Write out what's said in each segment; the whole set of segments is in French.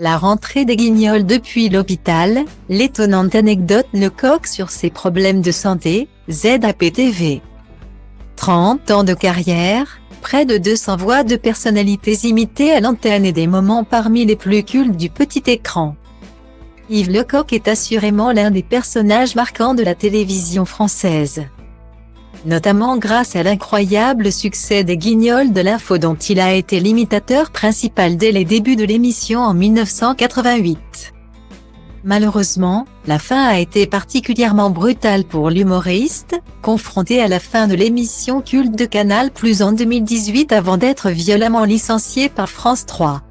La rentrée des Guignols depuis l'hôpital, l'étonnante anecdote Lecoq sur ses problèmes de santé, ZAPTV. 30 ans de carrière, près de 200 voix de personnalités imitées à l'antenne et des moments parmi les plus cultes du petit écran. Yves Lecoq est assurément l'un des personnages marquants de la télévision française. Notamment grâce à l'incroyable succès des Guignols de l'info dont il a été l'imitateur principal dès les débuts de l'émission en 1988. Malheureusement, la fin a été particulièrement brutale pour l'humoriste, confronté à la fin de l'émission culte de Canal+ en 2018 avant d'être violemment licencié par France 3.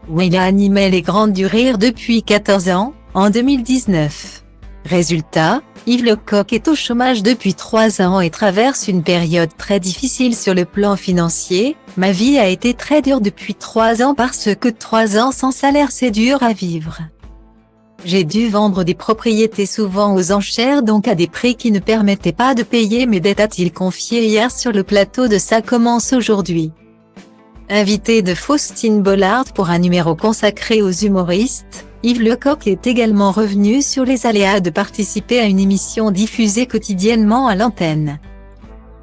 Où il a animé les Grandes du Rire depuis 14 ans, en 2019. Résultat, Yves Lecoq est au chômage depuis 3 ans et traverse une période très difficile sur le plan financier. Ma vie a été très dure depuis 3 ans parce que 3 ans sans salaire c'est dur à vivre. J'ai dû vendre des propriétés souvent aux enchères donc à des prix qui ne permettaient pas de payer mes dettes, a-t-il confié hier sur le plateau de Ça commence aujourd'hui. Invité de Faustine Bollard pour un numéro consacré aux humoristes, Yves Lecoq est également revenu sur les aléas de participer à une émission diffusée quotidiennement à l'antenne.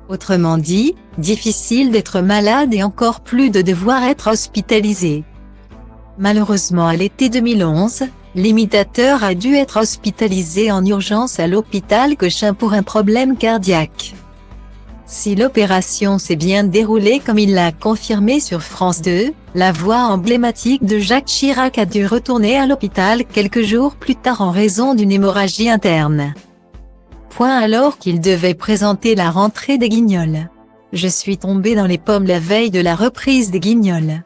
Autrement dit, difficile d'être malade et encore plus de devoir être hospitalisé. Malheureusement à l'été 2011, l'imitateur a dû être hospitalisé en urgence à l'hôpital Cochin pour un problème cardiaque. Si l'opération s'est bien déroulée comme il l'a confirmé sur France 2, la voix emblématique de Jacques Chirac a dû retourner à l'hôpital quelques jours plus tard en raison d'une hémorragie interne. Alors qu'il devait présenter la rentrée des Guignols. Je suis tombé dans les pommes la veille de la reprise des Guignols.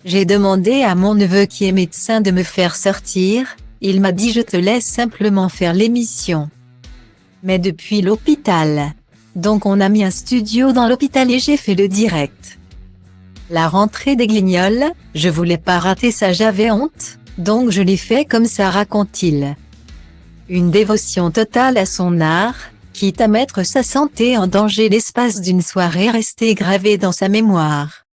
J'ai demandé à mon neveu qui est médecin de me faire sortir, il m'a dit je te laisse simplement faire l'émission. Mais depuis l'hôpital. Donc on a mis un studio dans l'hôpital et j'ai fait le direct. La rentrée des Guignols, je voulais pas rater ça, j'avais honte, donc je l'ai fait comme ça, raconte-t-il. Une dévotion totale à son art, quitte à mettre sa santé en danger l'espace d'une soirée restée gravée dans sa mémoire.